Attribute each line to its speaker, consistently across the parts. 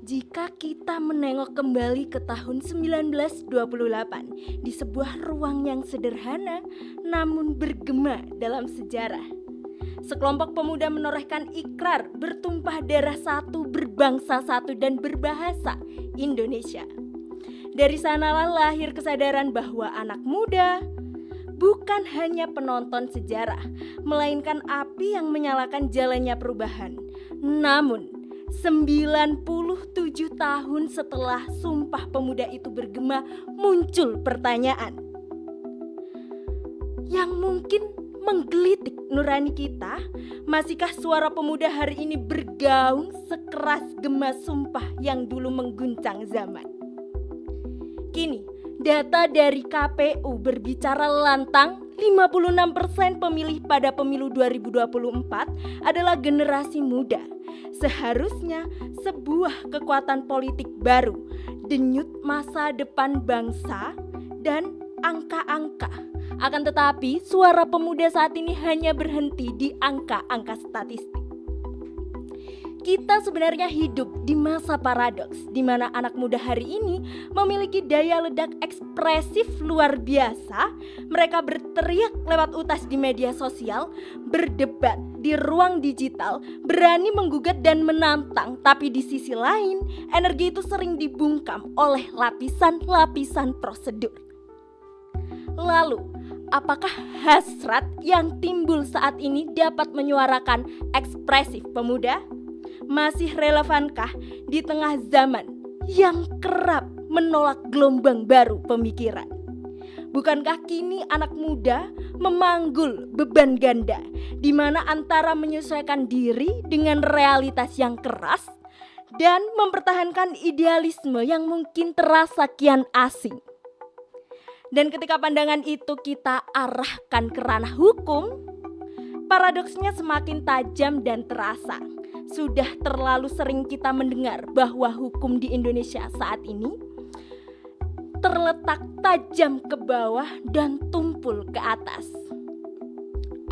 Speaker 1: Jika kita menengok kembali ke tahun 1928 di sebuah ruang yang sederhana namun bergema dalam sejarah. Sekelompok pemuda menorehkan ikrar bertumpah darah satu, berbangsa satu dan berbahasa Indonesia. Dari sanalah lahir kesadaran bahwa anak muda bukan hanya penonton sejarah, melainkan api yang menyalakan jalannya perubahan. Namun 97 tahun setelah Sumpah Pemuda itu bergema, muncul pertanyaan yang mungkin menggelitik nurani kita. Masihkah suara pemuda hari ini bergaung sekeras gema sumpah yang dulu mengguncang zaman? Kini, data dari KPU berbicara lantang 56% pemilih pada pemilu 2024 adalah generasi muda. Seharusnya sebuah kekuatan politik baru, denyut masa depan bangsa dan angka-angka. Akan tetapi suara pemuda saat ini hanya berhenti di angka-angka statistik. Kita sebenarnya hidup di masa paradoks, di mana anak muda hari ini memiliki daya ledak ekspresif luar biasa. Mereka berteriak lewat utas di media sosial, berdebat di ruang digital, berani menggugat dan menantang. Tapi di sisi lain, energi itu sering dibungkam oleh lapisan-lapisan prosedur. Lalu, apakah hasrat yang timbul saat ini dapat menyuarakan ekspresif pemuda? Masih relevankah di tengah zaman yang kerap menolak gelombang baru pemikiran? Bukankah kini anak muda memanggul beban ganda, di mana antara menyesuaikan diri dengan realitas yang keras dan mempertahankan idealisme yang mungkin terasa kian asing? Dan ketika pandangan itu kita arahkan ke ranah hukum, paradoksnya semakin tajam dan terasa. Sudah terlalu sering kita mendengar bahwa hukum di Indonesia saat ini terletak tajam ke bawah dan tumpul ke atas.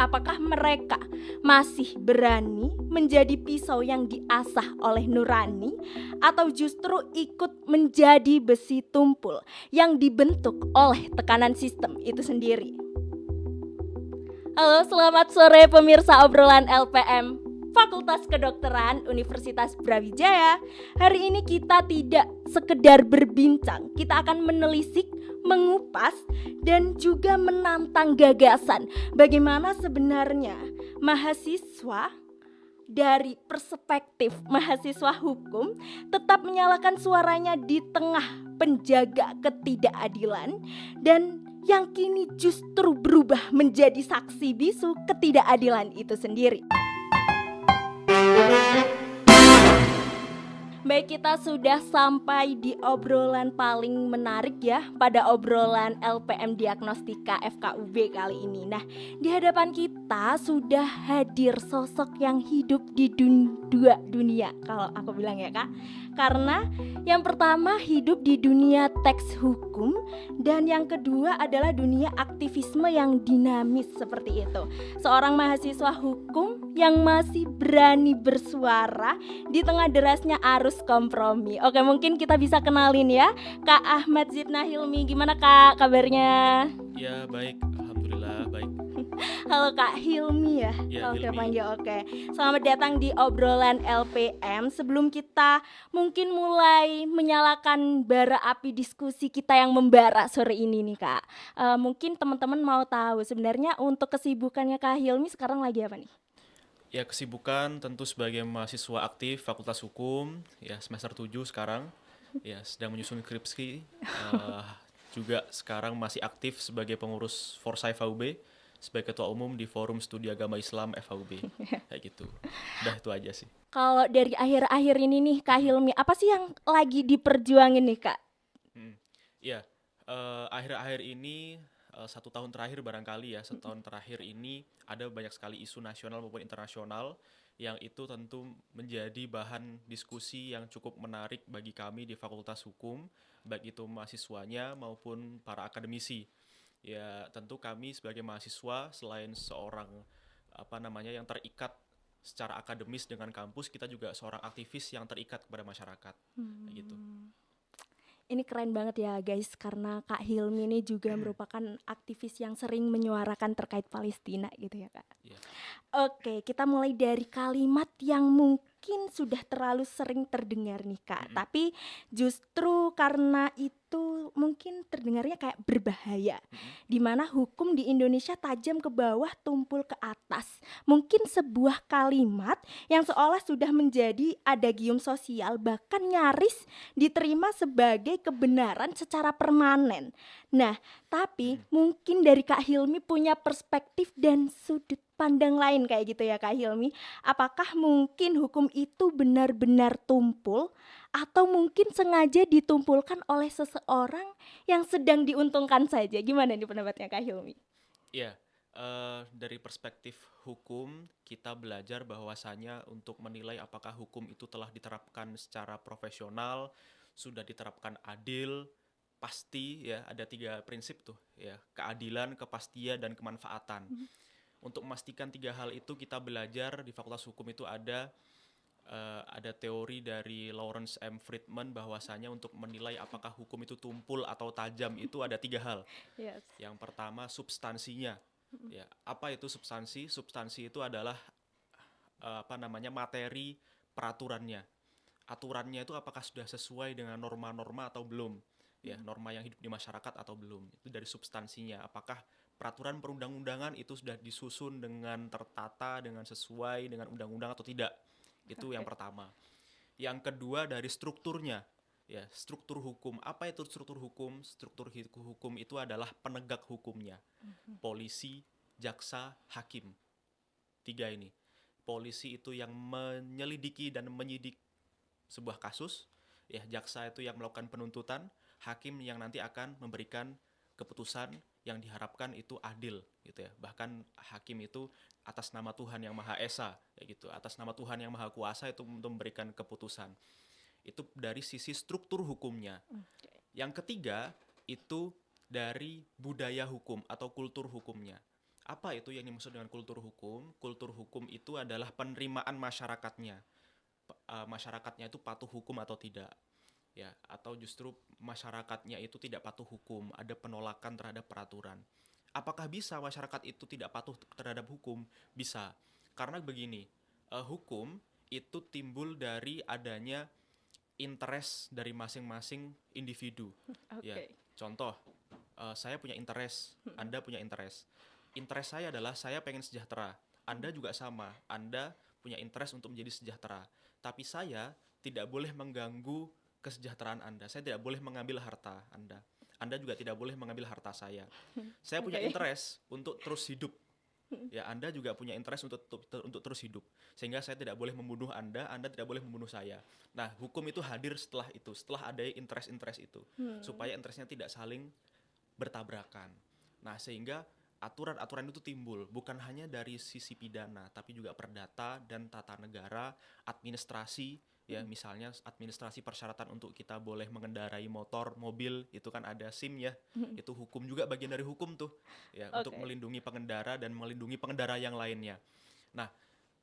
Speaker 1: Apakah mereka masih berani menjadi pisau yang diasah oleh nurani, atau justru ikut menjadi besi tumpul yang dibentuk oleh tekanan sistem itu sendiri? Halo, selamat sore pemirsa obrolan LPM Fakultas Kedokteran Universitas Brawijaya. Hari ini kita tidak sekedar berbincang, kita akan menelisik, mengupas, dan juga menantang gagasan bagaimana sebenarnya mahasiswa dari perspektif mahasiswa hukum tetap menyalakan suaranya di tengah penjaga ketidakadilan dan yang kini justru berubah menjadi saksi bisu ketidakadilan itu sendiri. Baik, kita sudah sampai di obrolan paling menarik ya, pada obrolan LPM Diagnostika FKUB kali ini. Nah, di hadapan kita sudah hadir sosok yang hidup di dua dunia, kalau aku bilang ya Kak. Karena yang pertama hidup di dunia teks hukum, dan yang kedua adalah dunia aktivisme yang dinamis seperti itu. Seorang mahasiswa hukum yang masih berani bersuara di tengah derasnya arus kompromi. Oke, mungkin kita bisa kenalin ya, Kak Ahmad Zidna Hilmi. Gimana Kak kabarnya?
Speaker 2: Ya baik, alhamdulillah baik.
Speaker 1: Halo Kak Hilmi ya. Oke,
Speaker 2: Hilmi.
Speaker 1: panggil oke. Selamat datang di obrolan LPM. Sebelum kita mungkin mulai menyalakan bara api diskusi kita yang membara sore ini nih Kak, mungkin teman-teman mau tahu sebenarnya untuk kesibukannya Kak Hilmi sekarang lagi apa nih?
Speaker 2: Ya, kesibukan tentu sebagai mahasiswa aktif Fakultas Hukum, ya semester 7 sekarang, ya sedang menyusun skripsi, juga sekarang masih aktif sebagai pengurus Forsa FHUB, sebagai ketua umum di Forum Studi Agama Islam FHUB, kayak gitu. Udah itu aja sih.
Speaker 1: Kalau dari akhir-akhir ini nih Kak Hilmi, apa sih yang lagi diperjuangin nih Kak?
Speaker 2: Ya, akhir-akhir ini 1 tahun terakhir barangkali ya, 1 tahun terakhir ini ada banyak sekali isu nasional maupun internasional yang itu tentu menjadi bahan diskusi yang cukup menarik bagi kami di Fakultas Hukum, baik itu mahasiswanya maupun para akademisi. Ya, tentu kami sebagai mahasiswa selain seorang yang terikat secara akademis dengan kampus, kita juga seorang aktivis yang terikat kepada masyarakat. Kayak gitu.
Speaker 1: Ini keren banget ya guys, karena Kak Hilmi ini juga merupakan aktivis yang sering menyuarakan terkait Palestina gitu ya Kak.
Speaker 2: Yeah.
Speaker 1: Oke, kita mulai dari kalimat yang mungkin sudah terlalu sering terdengar nih Kak, tapi justru karena itu mungkin terdengarnya kayak berbahaya, dimana hukum di Indonesia tajam ke bawah, tumpul ke atas. Mungkin sebuah kalimat yang seolah sudah menjadi adagium sosial, bahkan nyaris diterima sebagai kebenaran secara permanen. Nah, tapi mungkin dari Kak Hilmi punya perspektif dan sudut pandang lain kayak gitu ya Kak Hilmi. Apakah mungkin hukum itu benar-benar tumpul atau mungkin sengaja ditumpulkan oleh seseorang yang sedang diuntungkan saja? Gimana nih pendapatnya Kak Hilmi?
Speaker 2: Iya, dari perspektif hukum kita belajar bahwasanya untuk menilai apakah hukum itu telah diterapkan secara profesional, sudah diterapkan adil, pasti ya, ada 3 prinsip tuh ya, keadilan, kepastian, dan kemanfaatan. Untuk memastikan 3 hal itu kita belajar di Fakultas Hukum itu ada teori dari Lawrence M. Friedman bahwasanya untuk menilai apakah hukum itu tumpul atau tajam itu ada 3 hal.
Speaker 1: Yes.
Speaker 2: Yang pertama substansinya. Ya, apa itu substansi? Substansi itu adalah materi peraturannya. Aturannya itu apakah sudah sesuai dengan norma-norma atau belum? Ya, norma yang hidup di masyarakat atau belum? Itu dari substansinya. Apakah peraturan perundang-undangan itu sudah disusun dengan tertata, dengan sesuai dengan undang-undang atau tidak? Itu yang pertama. Yang kedua dari strukturnya. Ya, struktur hukum. Apa itu struktur hukum? Struktur hukum itu adalah penegak hukumnya. Polisi, jaksa, hakim. 3 ini. Polisi itu yang menyelidiki dan menyidik sebuah kasus, ya, jaksa itu yang melakukan penuntutan, hakim yang nanti akan memberikan keputusan yang diharapkan itu adil gitu ya. Bahkan hakim itu atas nama Tuhan yang Maha Esa kayak gitu, atas nama Tuhan yang Maha Kuasa itu untuk memberikan keputusan. Itu dari sisi struktur hukumnya. Yang ketiga itu dari budaya hukum atau kultur hukumnya. Apa itu yang dimaksud dengan kultur hukum? Kultur hukum itu adalah penerimaan masyarakatnya. Masyarakatnya itu patuh hukum atau tidak, ya, atau justru masyarakatnya itu tidak patuh hukum, ada penolakan terhadap peraturan. Apakah bisa masyarakat itu tidak patuh terhadap hukum? Bisa, karena begini, hukum itu timbul dari adanya interest dari masing-masing individu. Ya, contoh, saya punya interest, Anda punya interest. Interest saya adalah saya pengen sejahtera. Anda juga sama, Anda punya interest untuk menjadi sejahtera. Tapi saya tidak boleh mengganggu kesejahteraan Anda. Saya tidak boleh mengambil harta Anda. Anda juga tidak boleh mengambil harta saya. Saya punya interest untuk terus hidup. Ya, Anda juga punya interest untuk terus hidup. Sehingga saya tidak boleh membunuh Anda tidak boleh membunuh saya. Nah, hukum itu hadir setelah itu, setelah ada interest itu. Supaya interestnya tidak saling bertabrakan. Nah, sehingga aturan-aturan itu timbul bukan hanya dari sisi pidana, tapi juga perdata dan tata negara, administrasi, ya, misalnya administrasi persyaratan untuk kita boleh mengendarai motor, mobil, itu kan ada SIM ya, itu hukum juga, bagian dari hukum tuh, ya, untuk melindungi pengendara dan melindungi pengendara yang lainnya. Nah,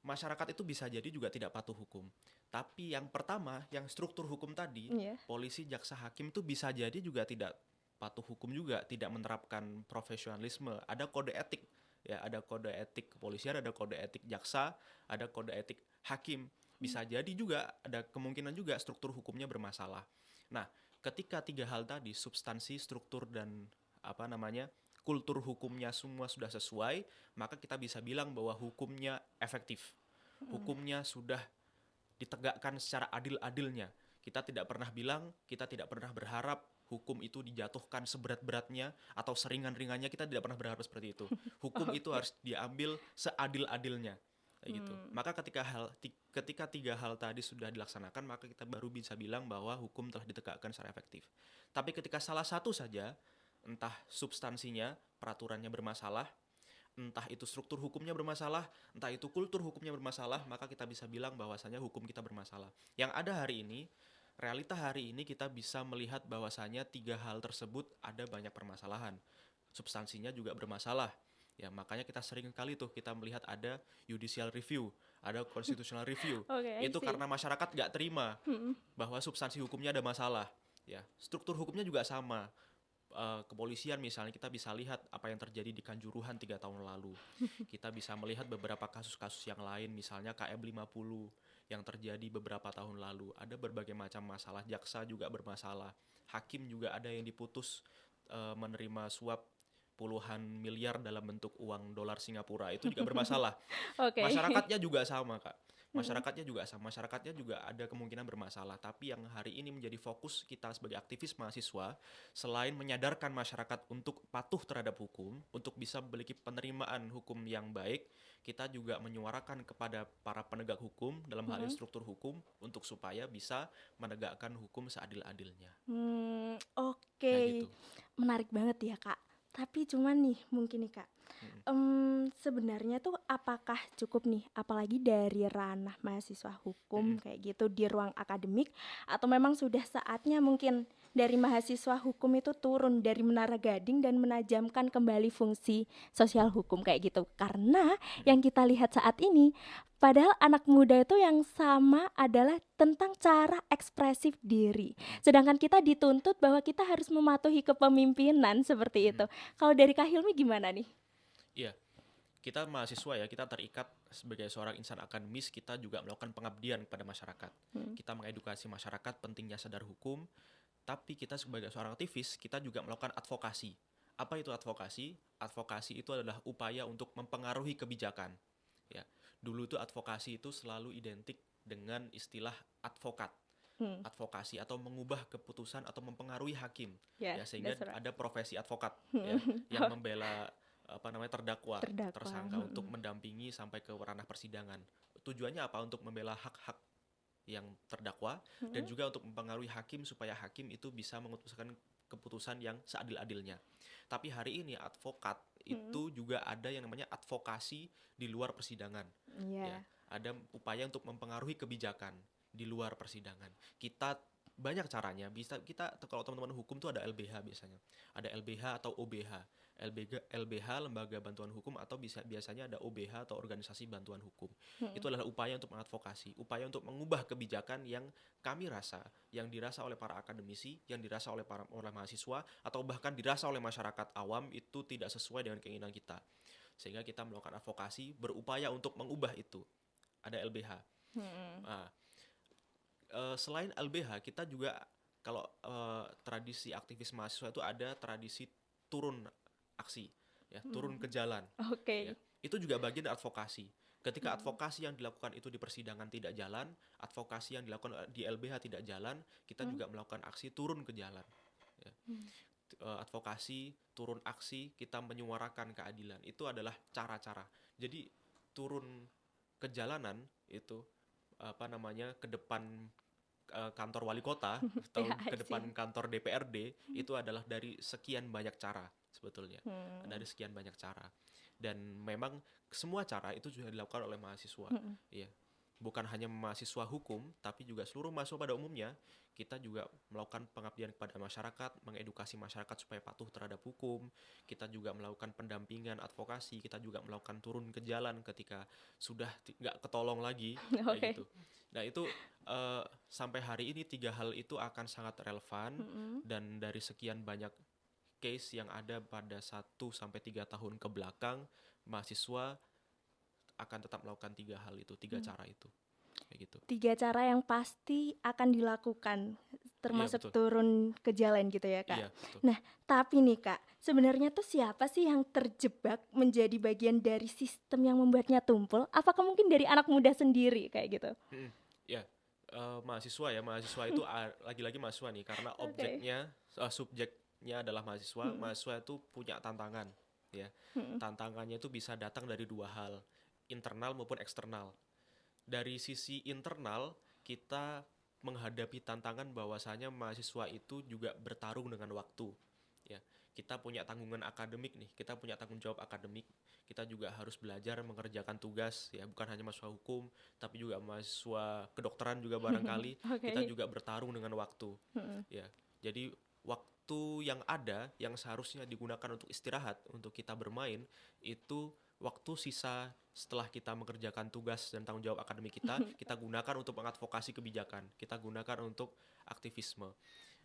Speaker 2: masyarakat itu bisa jadi juga tidak patuh hukum. Tapi yang pertama, yang struktur hukum tadi, polisi, jaksa, hakim itu bisa jadi juga tidak patuh hukum juga, tidak menerapkan profesionalisme. Ada kode etik, ya, ada kode etik kepolisian, ada kode etik jaksa, ada kode etik hakim. Bisa jadi juga ada kemungkinan juga struktur hukumnya bermasalah. Nah, ketika 3 hal tadi, substansi, struktur, dan kultur hukumnya semua sudah sesuai, maka kita bisa bilang bahwa hukumnya efektif. Hukumnya sudah ditegakkan secara adil-adilnya. Kita tidak pernah berharap hukum itu dijatuhkan seberat-beratnya atau seringan-ringannya, kita tidak pernah berharap seperti itu. Hukum itu harus diambil seadil-adilnya. Kayak gitu. Maka ketika 3 hal tadi sudah dilaksanakan, maka kita baru bisa bilang bahwa hukum telah ditegakkan secara efektif. Tapi ketika salah satu saja, entah substansinya, peraturannya bermasalah, entah itu struktur hukumnya bermasalah, entah itu kultur hukumnya bermasalah, maka kita bisa bilang bahwasanya hukum kita bermasalah. Yang ada hari ini, realita hari ini kita bisa melihat bahwasanya 3 hal tersebut ada banyak permasalahan. Substansinya juga bermasalah. Ya, makanya kita sering kali tuh kita melihat ada judicial review, ada constitutional review.
Speaker 1: Oke, I
Speaker 2: Itu
Speaker 1: see.
Speaker 2: karena masyarakat nggak terima
Speaker 1: Mm-mm.
Speaker 2: bahwa substansi hukumnya ada masalah. Ya, struktur hukumnya juga sama. Kepolisian misalnya kita bisa lihat apa yang terjadi di Kanjuruhan 3 tahun lalu. Kita bisa melihat beberapa kasus-kasus yang lain, misalnya KM 50 yang terjadi beberapa tahun lalu. Ada berbagai macam masalah, jaksa juga bermasalah, hakim juga ada yang diputus menerima suap puluhan miliar dalam bentuk uang dolar Singapura, itu juga bermasalah.
Speaker 1: Oke.
Speaker 2: Masyarakatnya juga sama, Kak.
Speaker 1: Mm-mm.
Speaker 2: Masyarakatnya juga ada kemungkinan bermasalah. Tapi yang hari ini menjadi fokus kita sebagai aktivis mahasiswa, selain menyadarkan masyarakat untuk patuh terhadap hukum, untuk bisa memiliki penerimaan hukum yang baik, kita juga menyuarakan kepada para penegak hukum dalam hal ini
Speaker 1: Mm-mm.
Speaker 2: struktur hukum untuk supaya bisa menegakkan hukum seadil-adilnya.
Speaker 1: Oke.
Speaker 2: Kayak gitu.
Speaker 1: Menarik banget ya, Kak. Tapi cuman nih, mungkin nih, Kak.
Speaker 2: Mm-mm.
Speaker 1: Sebenarnya tuh apakah cukup nih, apalagi dari ranah mahasiswa hukum
Speaker 2: Mm-mm.
Speaker 1: kayak gitu di ruang akademik, atau memang sudah saatnya mungkin dari mahasiswa hukum itu turun dari menara gading dan menajamkan kembali fungsi sosial hukum kayak gitu? Karena yang kita lihat saat ini, padahal anak muda itu yang sama adalah tentang cara ekspresif diri. Sedangkan kita dituntut bahwa kita harus mematuhi kepemimpinan seperti itu. Kalau dari Kak Hilmi gimana nih?
Speaker 2: Iya, kita mahasiswa ya, kita terikat sebagai seorang insan akademis, kita juga melakukan pengabdian kepada masyarakat. Kita mengedukasi masyarakat pentingnya sadar hukum, tapi kita sebagai seorang aktivis, kita juga melakukan advokasi. Apa itu advokasi? Advokasi itu adalah upaya untuk mempengaruhi kebijakan. Ya, dulu itu advokasi itu selalu identik dengan istilah advokat.
Speaker 1: Hmm.
Speaker 2: Advokasi atau mengubah keputusan atau mempengaruhi hakim.
Speaker 1: Ya,
Speaker 2: Ya, sehingga
Speaker 1: that's right.
Speaker 2: ada profesi advokat ya, yang membela terdakwa,
Speaker 1: Terdakwa.
Speaker 2: tersangka untuk mendampingi sampai ke ranah persidangan. Tujuannya apa? Untuk membela hak-hak yang terdakwa dan juga untuk mempengaruhi hakim supaya hakim itu bisa memutuskan keputusan yang seadil-adilnya. Tapi hari ini advokat itu juga ada yang namanya advokasi di luar persidangan.
Speaker 1: Iya.
Speaker 2: Ya, ada upaya untuk mempengaruhi kebijakan di luar persidangan. Kita banyak caranya. Bisa kita kalau teman-teman hukum tuh ada LBH biasanya. Ada LBH atau OBH. LBH lembaga bantuan hukum atau biasanya ada OBH atau organisasi bantuan hukum. Itu adalah upaya untuk mengadvokasi, upaya untuk mengubah kebijakan yang kami rasa, yang dirasa oleh para akademisi, yang dirasa oleh oleh mahasiswa atau bahkan dirasa oleh masyarakat awam itu tidak sesuai dengan keinginan kita. Sehingga kita melakukan advokasi, berupaya untuk mengubah itu. Ada LBH. Nah, selain LBH, kita juga kalau tradisi aktivis mahasiswa itu ada tradisi turun aksi, ya, turun ke jalan.
Speaker 1: Oke.
Speaker 2: Ya. Itu juga bagian dari advokasi. Ketika advokasi yang dilakukan itu di persidangan tidak jalan, advokasi yang dilakukan di LBH tidak jalan, kita juga melakukan aksi turun ke jalan. Ya. Advokasi, turun aksi, kita menyuarakan keadilan. Itu adalah cara-cara. Jadi turun ke jalanan itu ke depan kantor wali kota atau
Speaker 1: Ya,
Speaker 2: ke
Speaker 1: I
Speaker 2: depan
Speaker 1: see.
Speaker 2: kantor DPRD itu adalah dari sekian banyak cara sebetulnya. Dari sekian banyak cara. Dan memang semua cara itu juga dilakukan oleh mahasiswa. Iya. Bukan hanya mahasiswa hukum, tapi juga seluruh mahasiswa pada umumnya. Kita juga melakukan pengabdian kepada masyarakat, mengedukasi masyarakat supaya patuh terhadap hukum. Kita juga melakukan pendampingan, advokasi. Kita juga melakukan turun ke jalan ketika sudah nggak ketolong lagi, kayak
Speaker 1: Oke.
Speaker 2: gitu. Nah itu sampai hari ini 3 hal itu akan sangat relevan dan dari sekian banyak case yang ada pada 1 sampai 3 tahun ke belakang, mahasiswa akan tetap melakukan 3 hal itu, 3 cara itu, kayak gitu.
Speaker 1: 3 cara yang pasti akan dilakukan, termasuk
Speaker 2: betul.
Speaker 1: turun ke jalan gitu ya, Kak?
Speaker 2: Iya, betul.
Speaker 1: Nah, tapi nih, Kak, sebenarnya tuh siapa sih yang terjebak menjadi bagian dari sistem yang membuatnya tumpul? Apakah mungkin dari anak muda sendiri kayak gitu?
Speaker 2: Ya, mahasiswa itu lagi-lagi mahasiswa nih, karena objeknya, subjeknya adalah mahasiswa. Mahasiswa itu punya tantangan, ya. Tantangannya itu bisa datang dari 2 hal, internal maupun eksternal. Dari sisi internal, kita menghadapi tantangan bahwasanya mahasiswa itu juga bertarung dengan waktu. Ya, kita punya tanggungan akademik nih, kita punya tanggung jawab akademik. Kita juga harus belajar mengerjakan tugas, ya, bukan hanya mahasiswa hukum, tapi juga mahasiswa kedokteran juga barangkali.
Speaker 1: Oke.
Speaker 2: Kita juga bertarung dengan waktu. Ya, jadi waktu yang ada yang seharusnya digunakan untuk istirahat, untuk kita bermain, itu waktu sisa setelah kita mengerjakan tugas dan tanggung jawab akademik kita gunakan untuk mengadvokasi kebijakan, kita gunakan untuk aktivisme.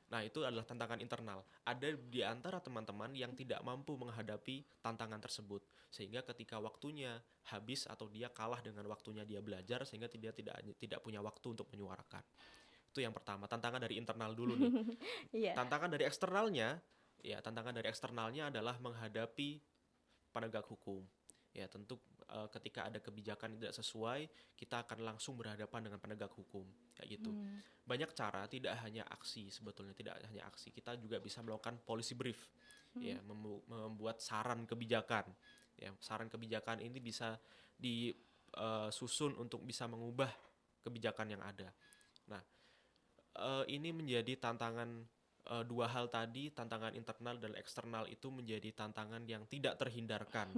Speaker 2: Nah, itu adalah tantangan internal. Ada di antara teman-teman yang tidak mampu menghadapi tantangan tersebut, sehingga ketika waktunya habis atau dia kalah dengan waktunya dia belajar, sehingga dia tidak punya waktu untuk menyuarakan. Itu yang pertama, tantangan dari internal dulu nih.
Speaker 1: Iya.
Speaker 2: Tantangan dari eksternalnya adalah menghadapi penegak hukum. Ya, tentu ketika ada kebijakan yang tidak sesuai, kita akan langsung berhadapan dengan penegak hukum, kayak gitu. Banyak cara, tidak hanya aksi sebetulnya, tidak hanya aksi. Kita juga bisa melakukan policy brief, ya, membuat saran kebijakan. Ya, saran kebijakan ini bisa disusun untuk bisa mengubah kebijakan yang ada. Nah, ini menjadi tantangan. Dua hal tadi, tantangan internal dan eksternal, itu menjadi tantangan yang tidak terhindarkan,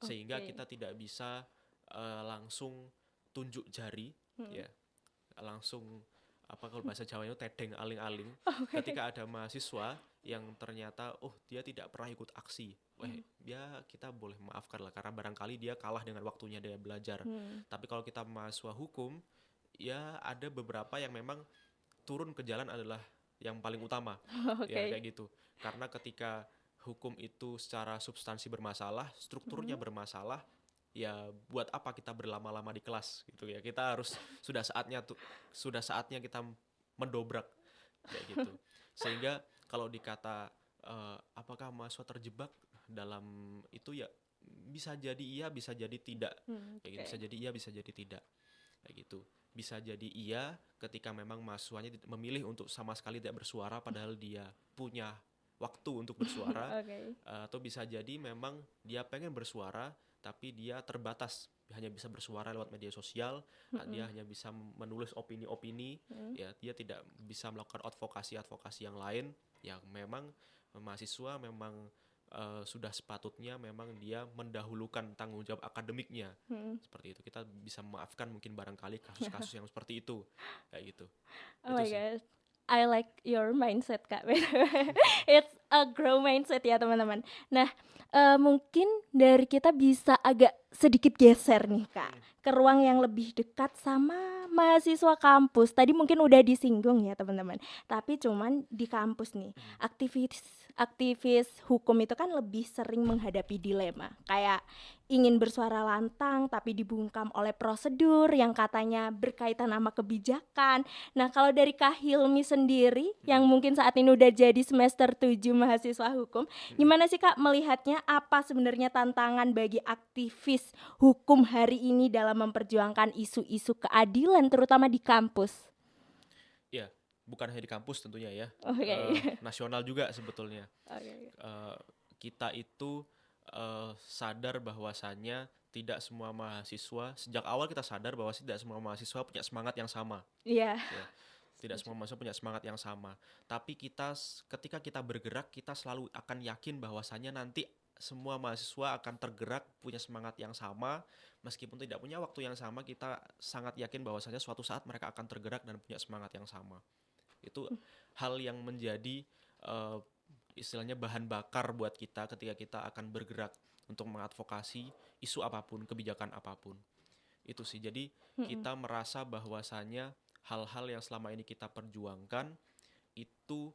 Speaker 2: sehingga kita tidak bisa langsung tunjuk jari, ya, langsung kalau bahasa Jawanya tedeng aling-aling. Ketika ada mahasiswa yang ternyata dia tidak pernah ikut aksi, ya kita boleh maafkan lah, karena barangkali dia kalah dengan waktunya dia belajar. Tapi kalau kita mahasiswa hukum, ya ada beberapa yang memang turun ke jalan adalah yang paling utama. Ya kayak gitu. Karena ketika hukum itu secara substansi bermasalah, strukturnya bermasalah, ya buat apa kita berlama-lama di kelas gitu ya. Kita harus sudah saatnya kita mendobrak kayak gitu. Sehingga kalau dikata apakah mahasiswa terjebak dalam itu, ya bisa jadi iya, bisa jadi tidak. Kayak gitu. Bisa jadi iya, bisa jadi tidak. Kayak gitu. Bisa jadi iya ketika memang mahasiswanya memilih untuk sama sekali tidak bersuara padahal dia punya waktu untuk bersuara. Atau bisa jadi memang dia pengen bersuara tapi dia terbatas, hanya bisa bersuara lewat media sosial, dia hanya bisa menulis opini-opini, ya dia tidak bisa melakukan advokasi yang lain. Yang memang mahasiswa memang sudah sepatutnya memang dia mendahulukan tanggung jawab akademiknya. Seperti itu. Kita bisa memaafkan mungkin barangkali kasus-kasus yang seperti itu, kayak gitu.
Speaker 1: Oh my god, I like your mindset, Kak. It's a grow mindset ya teman-teman. Nah, mungkin dari kita bisa agak sedikit geser nih, Kak, ke ruang yang lebih dekat sama mahasiswa kampus. Tadi mungkin udah disinggung ya teman-teman, tapi cuman di kampus nih, aktivis hukum itu kan lebih sering menghadapi dilema, kayak ingin bersuara lantang tapi dibungkam oleh prosedur yang katanya berkaitan sama kebijakan. Nah, kalau dari Kak Hilmi sendiri yang mungkin saat ini udah jadi semester 7 mahasiswa hukum, gimana sih Kak melihatnya, apa sebenarnya tantangan bagi aktivis hukum hari ini dalam memperjuangkan isu-isu keadilan terutama di kampus?
Speaker 2: Ya, bukan hanya di kampus tentunya ya. Nasional juga sebetulnya. Kita itu sadar bahwasannya tidak semua mahasiswa, sejak awal kita sadar bahwa tidak semua mahasiswa punya semangat yang sama. Ya, tidak semua mahasiswa punya semangat yang sama. Tapi ketika kita bergerak, kita selalu akan yakin bahwasannya nanti semua mahasiswa akan tergerak, punya semangat yang sama. Meskipun tidak punya waktu yang sama, kita sangat yakin bahwasannya suatu saat mereka akan tergerak dan punya semangat yang sama. Itu hal yang menjadi istilahnya bahan bakar buat kita ketika kita akan bergerak untuk mengadvokasi isu apapun, kebijakan apapun. Itu sih. Jadi kita merasa bahwasannya hal-hal yang selama ini kita perjuangkan itu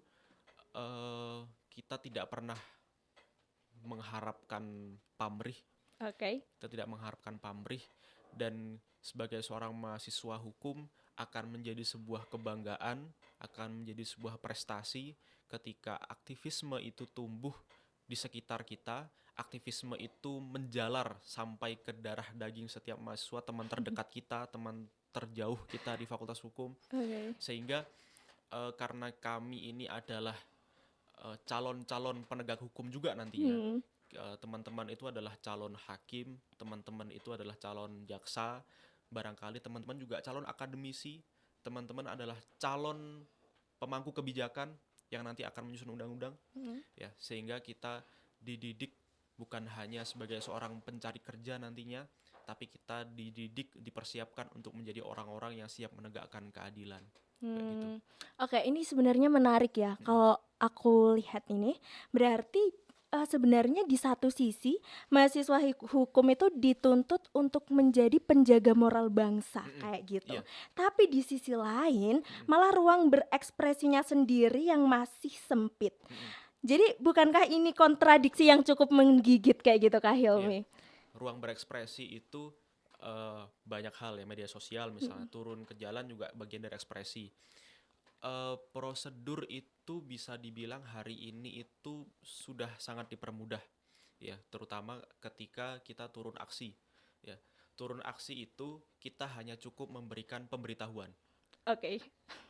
Speaker 2: kita tidak pernah mengharapkan pamrih. Kita tidak mengharapkan pamrih, dan sebagai seorang mahasiswa hukum akan menjadi sebuah kebanggaan, akan menjadi sebuah prestasi ketika aktivisme itu tumbuh di sekitar kita, aktivisme itu menjalar sampai ke darah daging setiap mahasiswa, teman terdekat kita, teman terjauh kita di Fakultas Hukum. Sehingga karena kami ini adalah calon-calon penegak hukum juga nantinya. Teman-teman itu adalah calon hakim, teman-teman itu adalah calon jaksa, barangkali teman-teman juga calon akademisi, teman-teman adalah calon pemangku kebijakan yang nanti akan menyusun undang-undang. Ya, sehingga kita dididik bukan hanya sebagai seorang pencari kerja nantinya, tapi kita dididik, dipersiapkan untuk menjadi orang-orang yang siap menegakkan keadilan. Gitu.
Speaker 1: Oke, ini sebenarnya menarik ya. Kalau aku lihat ini berarti sebenarnya di satu sisi mahasiswa hukum itu dituntut untuk menjadi penjaga moral bangsa
Speaker 2: Mm-mm.
Speaker 1: kayak gitu.
Speaker 2: Iya.
Speaker 1: Tapi di sisi lain
Speaker 2: Mm-mm.
Speaker 1: malah ruang berekspresinya sendiri yang masih sempit.
Speaker 2: Mm-mm.
Speaker 1: Jadi bukankah ini kontradiksi yang cukup menggigit kayak gitu Kak
Speaker 2: Iya.
Speaker 1: Hilmi?
Speaker 2: Ruang berekspresi itu banyak hal ya, media sosial misalnya, turun ke jalan juga bagian dari ekspresi. Prosedur itu bisa dibilang hari ini itu sudah sangat dipermudah ya, terutama ketika kita turun aksi ya. Turun aksi itu kita hanya cukup memberikan pemberitahuan,
Speaker 1: Oke.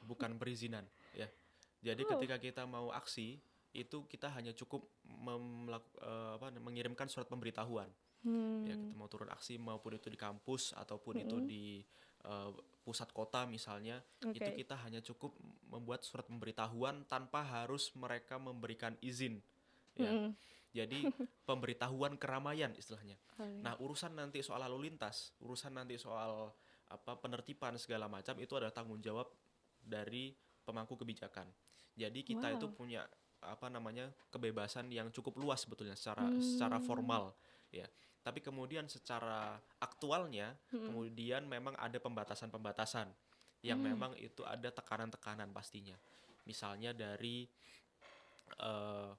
Speaker 2: bukan perizinan ya. Jadi
Speaker 1: Oh.
Speaker 2: ketika kita mau aksi itu kita hanya cukup mengirimkan surat pemberitahuan ya. Kita mau turun aksi maupun itu di kampus ataupun itu di pusat kota misalnya, itu
Speaker 1: Oke.
Speaker 2: kita hanya cukup membuat surat pemberitahuan tanpa harus mereka memberikan izin ya.
Speaker 1: Mm-mm.
Speaker 2: Jadi pemberitahuan keramaian istilahnya.
Speaker 1: Oke.
Speaker 2: Nah, urusan nanti soal lalu lintas, urusan nanti soal penertiban segala macam itu adalah tanggung jawab dari pemangku kebijakan. Jadi kita itu
Speaker 1: Wow.
Speaker 2: punya kebebasan yang cukup luas sebetulnya secara formal ya. Tapi kemudian secara aktualnya kemudian memang ada pembatasan-pembatasan yang memang itu ada tekanan-tekanan pastinya. Misalnya dari eh,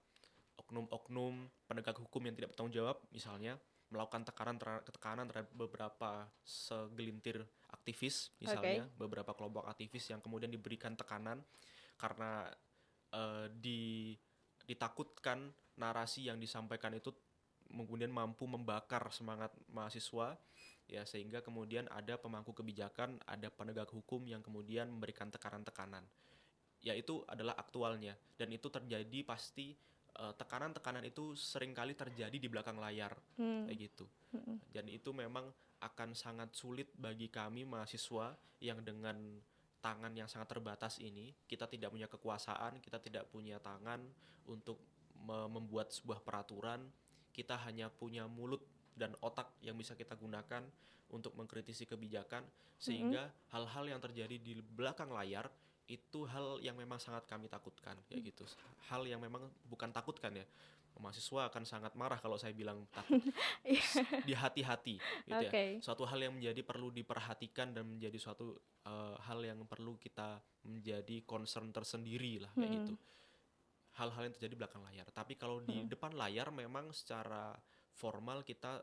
Speaker 2: oknum-oknum penegak hukum yang tidak bertanggung jawab misalnya melakukan tekanan terhadap beberapa segelintir aktivis
Speaker 1: Oke.
Speaker 2: misalnya, beberapa kelompok aktivis yang kemudian diberikan tekanan karena ditakutkan narasi yang disampaikan itu kemudian mampu membakar semangat mahasiswa ya, sehingga kemudian ada pemangku kebijakan, ada penegak hukum yang kemudian memberikan tekanan-tekanan. Ya, itu adalah aktualnya dan itu terjadi pasti. Tekanan-tekanan itu seringkali terjadi di belakang layar kayak gitu. Dan itu memang akan sangat sulit bagi kami mahasiswa yang dengan tangan yang sangat terbatas ini, kita tidak punya kekuasaan, kita tidak punya tangan untuk membuat sebuah peraturan, kita hanya punya mulut dan otak yang bisa kita gunakan untuk mengkritisi kebijakan, sehingga hal-hal yang terjadi di belakang layar itu hal yang memang sangat kami takutkan kayak gitu. Hal yang memang bukan takutkan ya. Mahasiswa akan sangat marah kalau saya bilang takut. Di hati-hati gitu ya.
Speaker 1: Oke.
Speaker 2: Suatu hal yang perlu diperhatikan dan menjadi suatu hal yang perlu kita menjadi concern tersendiri lah kayak gitu. Hal-hal yang terjadi belakang layar. Tapi kalau di depan layar memang secara formal kita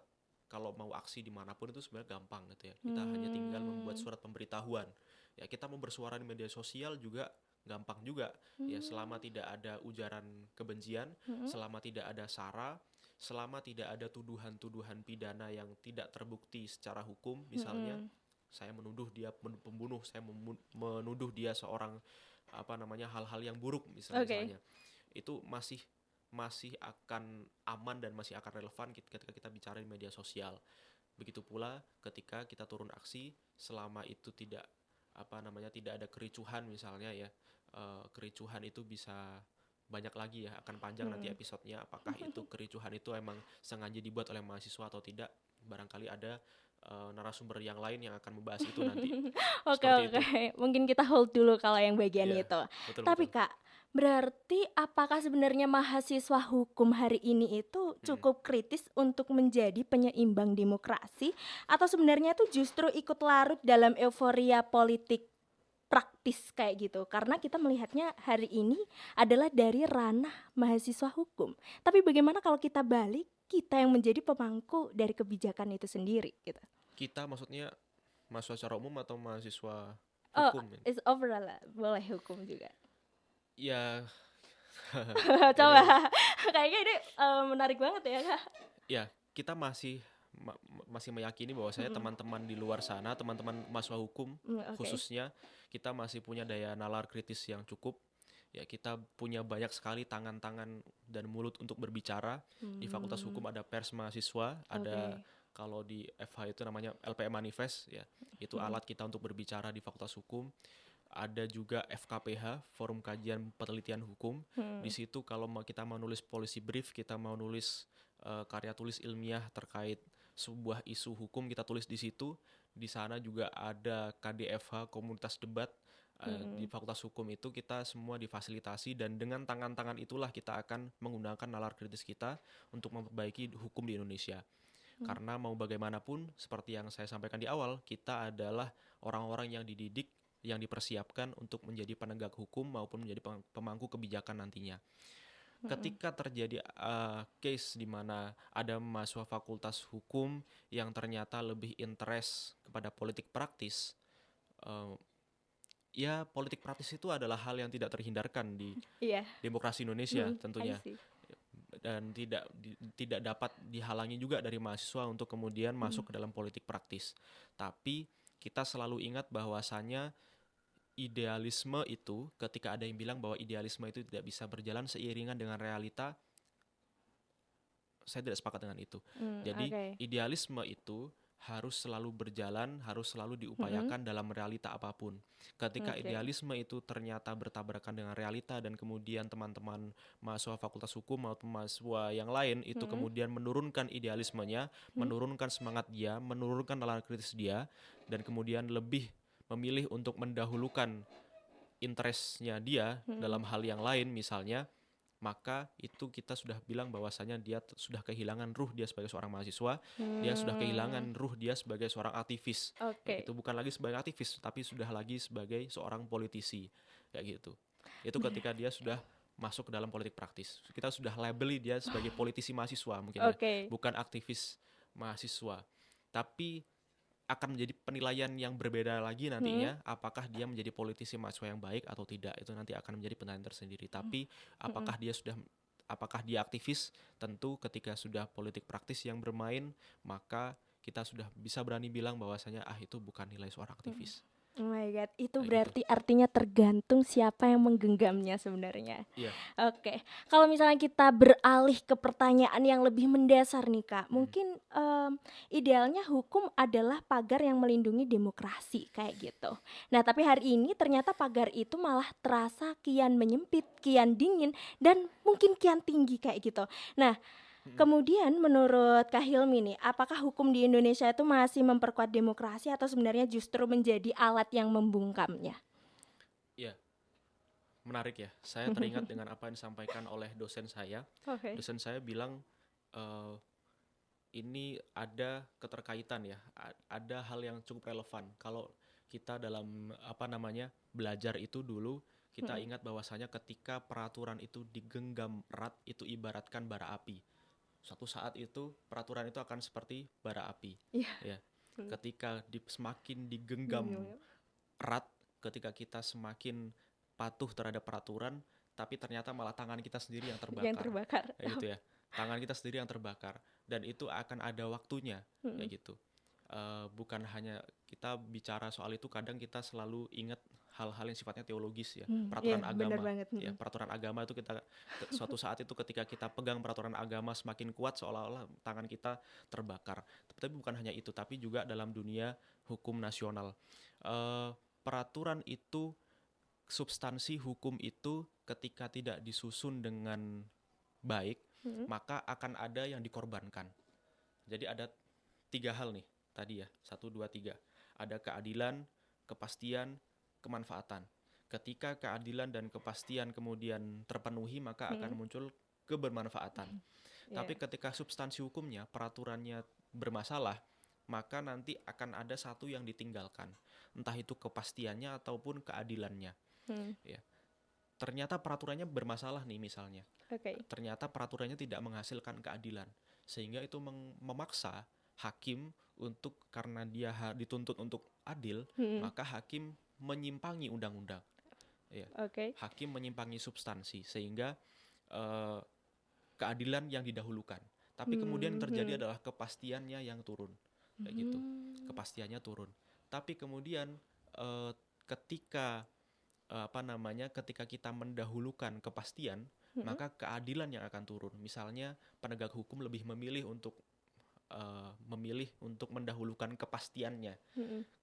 Speaker 2: kalau mau aksi dimanapun itu sebenarnya gampang gitu ya. Kita hanya tinggal membuat surat pemberitahuan. Ya, kita mau bersuara di media sosial juga gampang juga ya, selama tidak ada ujaran kebencian, selama tidak ada sara, selama tidak ada tuduhan-tuduhan pidana yang tidak terbukti secara hukum. Misalnya saya menuduh dia pembunuh, saya menuduh dia seorang hal-hal yang buruk misalnya.
Speaker 1: Oke.
Speaker 2: Itu masih akan aman dan masih akan relevan ketika kita bicara di media sosial. Begitu pula ketika kita turun aksi, selama itu tidak tidak ada kericuhan misalnya ya. Kericuhan itu bisa banyak lagi ya, akan panjang nanti episodenya, apakah itu kericuhan itu emang sengaja dibuat oleh mahasiswa atau tidak. Barangkali ada narasumber yang lain yang akan membahas itu nanti.
Speaker 1: Oke,
Speaker 2: Seperti
Speaker 1: oke.
Speaker 2: itu.
Speaker 1: Mungkin kita hold dulu kalau yang bagian
Speaker 2: Iya,
Speaker 1: itu. Tapi
Speaker 2: betul-betul.
Speaker 1: Kak, berarti apakah sebenarnya mahasiswa hukum hari ini itu cukup kritis untuk menjadi penyeimbang demokrasi atau sebenarnya itu justru ikut larut dalam euforia politik praktis kayak gitu? Karena kita melihatnya hari ini adalah dari ranah mahasiswa hukum. Tapi bagaimana kalau kita balik, kita yang menjadi pemangku dari kebijakan itu sendiri gitu?
Speaker 2: Kita maksudnya mahasiswa secara umum atau mahasiswa
Speaker 1: Oh,
Speaker 2: hukum ini?
Speaker 1: it's overall lah, boleh hukum juga.
Speaker 2: Ya,
Speaker 1: Coba,
Speaker 2: ini
Speaker 1: kayaknya ini menarik banget ya Kak.
Speaker 2: ya kita masih meyakini bahwa saya teman-teman di luar sana, teman-teman mahasiswa hukum
Speaker 1: Oke.
Speaker 2: khususnya, kita masih punya daya nalar kritis yang cukup. Ya, kita punya banyak sekali tangan-tangan dan mulut untuk berbicara. Di Fakultas Hukum ada pers mahasiswa, ada
Speaker 1: Oke.
Speaker 2: kalau di FH itu namanya LPM Manifest ya. Itu alat kita untuk berbicara di Fakultas Hukum. Ada juga FKPH, Forum Kajian Penelitian Hukum. Di situ kalau kita mau nulis policy brief, kita mau nulis karya tulis ilmiah terkait sebuah isu hukum, kita tulis di situ. Di sana juga ada KDFH, Komunitas Debat, Di Fakultas Hukum itu kita semua difasilitasi, dan dengan tangan-tangan itulah kita akan menggunakan nalar kritis kita untuk memperbaiki hukum di Indonesia. Karena mau bagaimanapun, seperti yang saya sampaikan di awal, kita adalah orang-orang yang dididik, yang dipersiapkan untuk menjadi penegak hukum maupun menjadi pemangku kebijakan nantinya. Ketika terjadi case di mana ada mahasiswa Fakultas Hukum yang ternyata lebih interest kepada politik praktis, ya politik praktis itu adalah hal yang tidak terhindarkan di
Speaker 1: Iya.
Speaker 2: demokrasi Indonesia tentunya,
Speaker 1: I see.
Speaker 2: dan tidak dapat dihalangi juga dari mahasiswa untuk kemudian masuk ke dalam politik praktis. Tapi kita selalu ingat bahwasanya idealisme itu, ketika ada yang bilang bahwa idealisme itu tidak bisa berjalan seiringan dengan realita, saya tidak sepakat dengan itu. Jadi idealisme itu harus selalu berjalan, harus selalu diupayakan dalam realita apapun. Ketika idealisme itu ternyata bertabrakan dengan realita, dan kemudian teman-teman mahasiswa Fakultas Hukum maupun mahasiswa yang lain itu kemudian menurunkan idealismenya, menurunkan semangat dia, menurunkan nalar kritis dia, dan kemudian lebih memilih untuk mendahulukan interestnya dia dalam hal yang lain misalnya, maka itu kita sudah bilang bahwasanya dia sudah kehilangan ruh dia sebagai seorang mahasiswa, dia sudah kehilangan ruh dia sebagai seorang aktivis. Itu bukan lagi sebagai aktivis, tapi sudah lagi sebagai seorang politisi, kayak gitu. Itu ketika dia sudah masuk ke dalam politik praktis. Kita sudah labeli dia sebagai politisi mahasiswa mungkin ya, bukan aktivis mahasiswa. Tapi akan menjadi penilaian yang berbeda lagi nantinya, apakah dia menjadi politisi mahasiswa yang baik atau tidak, itu nanti akan menjadi penilaian tersendiri. Tapi apakah dia aktivis, tentu ketika sudah politik praktis yang bermain, maka kita sudah bisa berani bilang bahwasanya itu bukan nilai seorang aktivis.
Speaker 1: Oh my god, itu berarti artinya tergantung siapa yang menggenggamnya sebenarnya.
Speaker 2: Iya.
Speaker 1: Oke, kalau misalnya kita beralih ke pertanyaan yang lebih mendasar nih Kak, mungkin idealnya hukum adalah pagar yang melindungi demokrasi kayak gitu. Nah tapi hari ini ternyata pagar itu malah terasa kian menyempit, kian dingin, dan mungkin kian tinggi kayak gitu. Nah kemudian menurut Kak Hilmi nih, apakah hukum di Indonesia itu masih memperkuat demokrasi atau sebenarnya justru menjadi alat yang membungkamnya?
Speaker 2: Iya, menarik ya. Saya teringat dengan apa yang disampaikan oleh dosen saya. Dosen saya bilang ini ada keterkaitan ya, ada hal yang cukup relevan. Kalau kita dalam belajar itu dulu, kita ingat bahwasanya ketika peraturan itu digenggam erat, itu ibaratkan bara api. Suatu saat itu peraturan itu akan seperti bara api. Ya. Ketika semakin digenggam erat, ketika kita semakin patuh terhadap peraturan, tapi ternyata malah tangan kita sendiri yang terbakar. Kayak gitu ya. Tangan kita sendiri yang terbakar, dan itu akan ada waktunya, kayak gitu. Bukan hanya kita bicara soal itu, kadang kita selalu ingat hal-hal yang sifatnya teologis ya, peraturan agama. Ya, peraturan agama itu kita suatu saat itu ketika kita pegang peraturan agama semakin kuat, seolah-olah tangan kita terbakar. Tapi bukan hanya itu, tapi juga dalam dunia hukum nasional. Peraturan itu, substansi hukum itu ketika tidak disusun dengan baik, maka akan ada yang dikorbankan. Jadi ada 3 hal nih tadi ya, 1, 2, 3. Ada keadilan, kepastian, kemanfaatan. Ketika keadilan dan kepastian kemudian terpenuhi, maka akan muncul kebermanfaatan. Tapi ketika substansi hukumnya, peraturannya bermasalah, maka nanti akan ada satu yang ditinggalkan. Entah itu kepastiannya ataupun keadilannya. Ya. Ternyata peraturannya bermasalah nih misalnya. Ternyata peraturannya tidak menghasilkan keadilan. Sehingga itu memaksa hakim untuk, karena dia dituntut untuk adil, maka hakim menyimpangi undang-undang. Ya. Hakim menyimpangi substansi sehingga keadilan yang didahulukan. Tapi kemudian yang terjadi adalah kepastiannya yang turun. Kayak gitu. Kepastiannya turun. Tapi kemudian ketika ketika kita mendahulukan kepastian, maka keadilan yang akan turun. Misalnya penegak hukum lebih memilih untuk mendahulukan kepastiannya.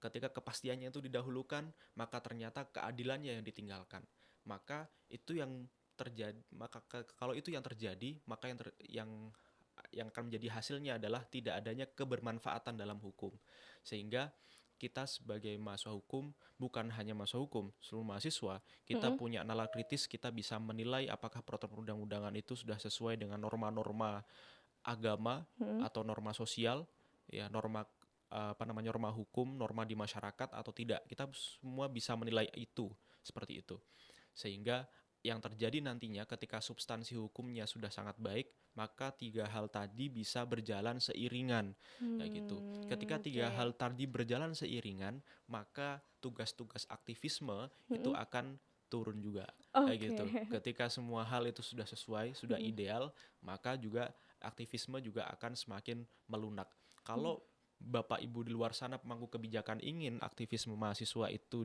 Speaker 2: Ketika kepastiannya itu didahulukan, maka ternyata keadilannya yang ditinggalkan. Maka itu yang terjadi. Maka kalau itu yang terjadi, maka yang akan menjadi hasilnya adalah tidak adanya kebermanfaatan dalam hukum. Sehingga kita sebagai mahasiswa hukum, bukan hanya mahasiswa hukum, seluruh mahasiswa, kita punya nalar kritis, kita bisa menilai apakah peraturan perundang-undangan itu sudah sesuai dengan norma-norma agama atau norma sosial, ya norma norma hukum, norma di masyarakat atau tidak. Kita semua bisa menilai itu seperti itu. Sehingga yang terjadi nantinya ketika substansi hukumnya sudah sangat baik, maka 3 hal tadi bisa berjalan seiringan, kayak gitu. Ketika 3 hal tadi berjalan seiringan, maka tugas-tugas aktivisme itu akan turun juga, kayak gitu. Ketika semua hal itu sudah sesuai, sudah ideal, maka juga aktivisme juga akan semakin melunak. Kalau Bapak Ibu di luar sana pemangku kebijakan ingin aktivisme mahasiswa itu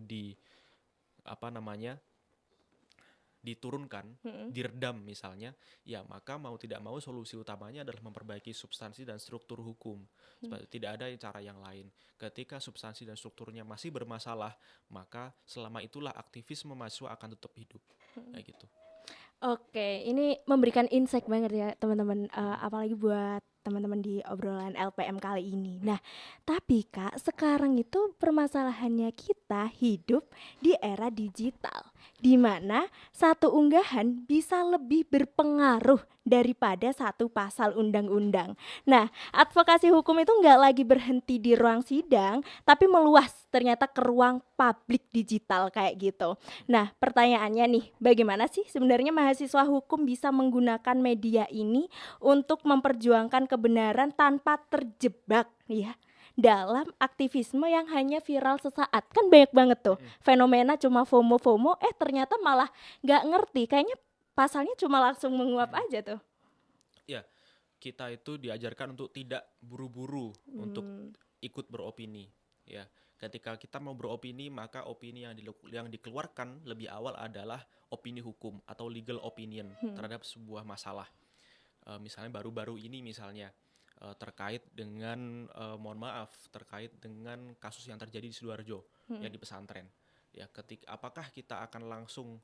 Speaker 2: diturunkan, diredam misalnya, ya maka mau tidak mau solusi utamanya adalah memperbaiki substansi dan struktur hukum. Tidak ada cara yang lain. Ketika substansi dan strukturnya masih bermasalah, maka selama itulah aktivisme mahasiswa akan tetap hidup, kayak gitu.
Speaker 1: Oke, ini memberikan insight banget ya teman-teman, apalagi buat teman-teman di obrolan LPM kali ini. Nah, tapi Kak, sekarang itu permasalahannya kita hidup di era digital, di mana satu unggahan bisa lebih berpengaruh daripada satu pasal undang-undang. Nah, advokasi hukum itu nggak lagi berhenti di ruang sidang, tapi meluas ternyata ke ruang publik digital kayak gitu. Nah, pertanyaannya nih, bagaimana sih sebenarnya mahasiswa hukum bisa menggunakan media ini untuk memperjuangkan kebenaran tanpa terjebak ya dalam aktivisme yang hanya viral sesaat? Kan banyak banget tuh fenomena cuma FOMO ternyata malah nggak ngerti, kayaknya pasalnya cuma langsung menguap aja tuh.
Speaker 2: Ya, kita itu diajarkan untuk tidak buru-buru untuk ikut beropini. Ya, ketika kita mau beropini, maka opini yang dikeluarkan lebih awal adalah opini hukum atau legal opinion terhadap sebuah masalah. Misalnya baru-baru ini terkait dengan terkait dengan kasus yang terjadi di Sidoarjo yang di pesantren. Ya, apakah kita akan langsung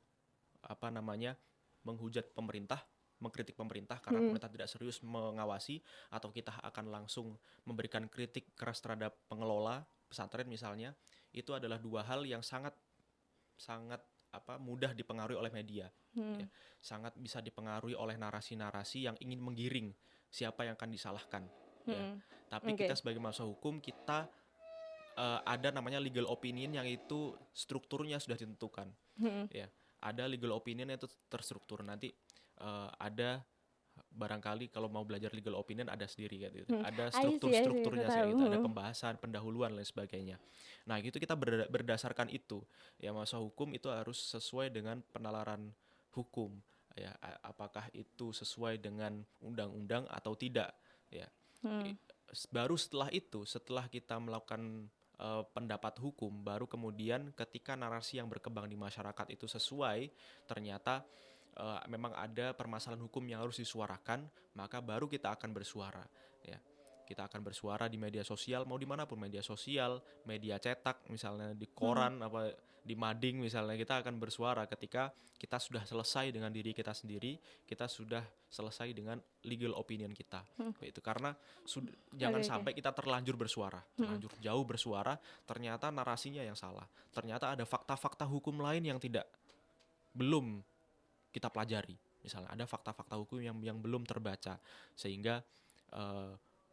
Speaker 2: menghujat pemerintah, mengkritik pemerintah karena pemerintah tidak serius mengawasi, atau kita akan langsung memberikan kritik keras terhadap pengelola pesantren misalnya? Itu adalah 2 hal yang sangat mudah dipengaruhi oleh media. Ya, sangat bisa dipengaruhi oleh narasi-narasi yang ingin menggiring siapa yang akan disalahkan. Ya. Tapi kita sebagai mahasiswa hukum, kita ada namanya legal opinion yang itu strukturnya sudah ditentukan. Ya, ada legal opinion yang itu terstruktur. Nanti ada barangkali kalau mau belajar legal opinion ada sendiri gitu. Ada strukturnya gitu, ada pembahasan, pendahuluan dan sebagainya. Nah, itu kita berdasarkan itu. Ya, mahasiswa hukum itu harus sesuai dengan penalaran hukum. Ya, apakah itu sesuai dengan undang-undang atau tidak, ya. Baru setelah itu, setelah kita melakukan pendapat hukum, baru kemudian ketika narasi yang berkembang di masyarakat itu sesuai, ternyata memang ada permasalahan hukum yang harus disuarakan, maka baru kita akan bersuara. Ya, kita akan bersuara di media sosial, mau dimanapun, media sosial, media cetak, misalnya di koran, di mading misalnya, kita akan bersuara ketika kita sudah selesai dengan diri kita sendiri, kita sudah selesai dengan legal opinion kita. Itu karena jangan sampai kita terlanjur bersuara, terlanjur jauh bersuara, ternyata narasinya yang salah, ternyata ada fakta-fakta hukum lain yang belum kita pelajari. Misalnya ada fakta-fakta hukum yang belum terbaca, sehingga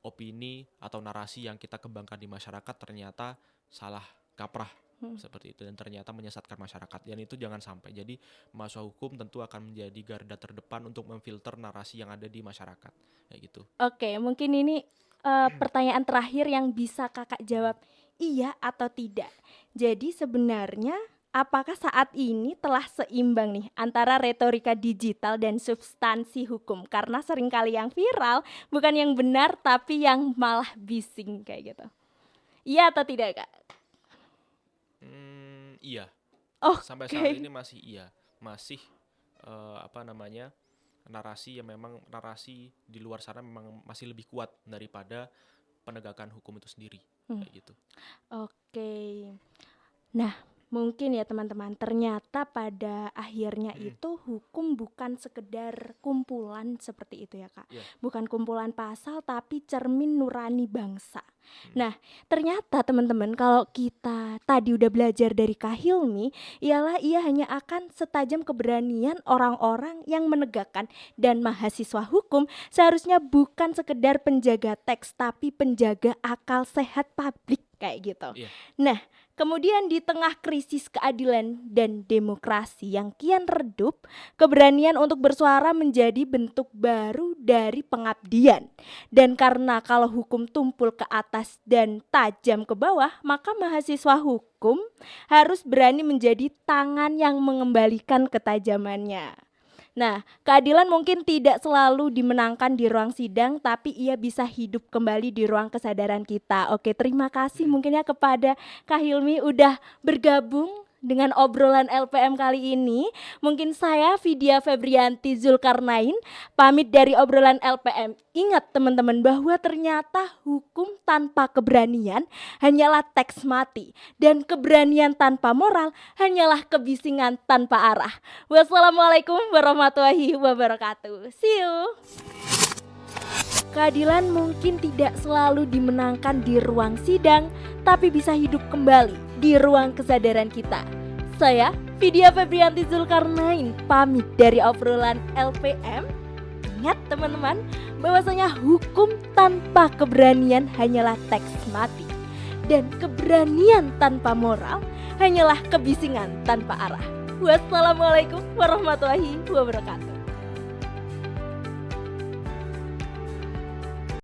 Speaker 2: opini atau narasi yang kita kembangkan di masyarakat ternyata salah kaprah seperti itu, dan ternyata menyesatkan masyarakat. Dan itu jangan sampai. Jadi mahasiswa hukum tentu akan menjadi garda terdepan untuk memfilter narasi yang ada di masyarakat, kayak gitu.
Speaker 1: Oke, mungkin ini pertanyaan terakhir yang bisa Kakak jawab iya atau tidak. Jadi sebenarnya apakah saat ini telah seimbang nih antara retorika digital dan substansi hukum? Karena seringkali yang viral bukan yang benar tapi yang malah bising kayak gitu. Iya atau tidak, Kak?
Speaker 2: Iya. Sampai
Speaker 1: Oke.
Speaker 2: saat ini masih iya. Masih narasi yang memang narasi di luar sana memang masih lebih kuat daripada penegakan hukum itu sendiri, kayak gitu.
Speaker 1: Oke. Nah, Mungkin ya teman-teman, ternyata pada akhirnya itu hukum bukan sekedar kumpulan seperti itu ya Kak.
Speaker 2: Iya.
Speaker 1: Bukan kumpulan pasal tapi cermin nurani bangsa. Nah, ternyata teman-teman kalau kita tadi udah belajar dari Kak Hilmi, ialah ia hanya akan setajam keberanian orang-orang yang menegakkan, dan mahasiswa hukum seharusnya bukan sekedar penjaga teks tapi penjaga akal sehat publik kayak gitu.
Speaker 2: Iya.
Speaker 1: Nah, kemudian di tengah krisis keadilan dan demokrasi yang kian redup, keberanian untuk bersuara menjadi bentuk baru dari pengabdian. Dan karena kalau hukum tumpul ke atas dan tajam ke bawah, maka mahasiswa hukum harus berani menjadi tangan yang mengembalikan ketajamannya. Nah, keadilan mungkin tidak selalu dimenangkan di ruang sidang, tapi ia bisa hidup kembali di ruang kesadaran kita. Oke, terima kasih mungkin ya kepada Kak Hilmi udah bergabung dengan obrolan LPM kali ini. Mungkin saya Vidya Febrianti Zulkarnain pamit dari obrolan LPM. Ingat teman-teman bahwa ternyata hukum tanpa keberanian hanyalah teks mati, dan keberanian tanpa moral hanyalah kebisingan tanpa arah. Wassalamualaikum warahmatullahi wabarakatuh. See you. Keadilan mungkin tidak selalu dimenangkan di ruang sidang, tapi bisa hidup kembali di ruang kesadaran kita. Saya, Vidya Febrianti Zulkarnain, pamit dari obrolan LPM. Ingat teman-teman, bahwasanya hukum tanpa keberanian hanyalah teks mati, dan keberanian tanpa moral hanyalah kebisingan tanpa arah. Wassalamualaikum warahmatullahi wabarakatuh.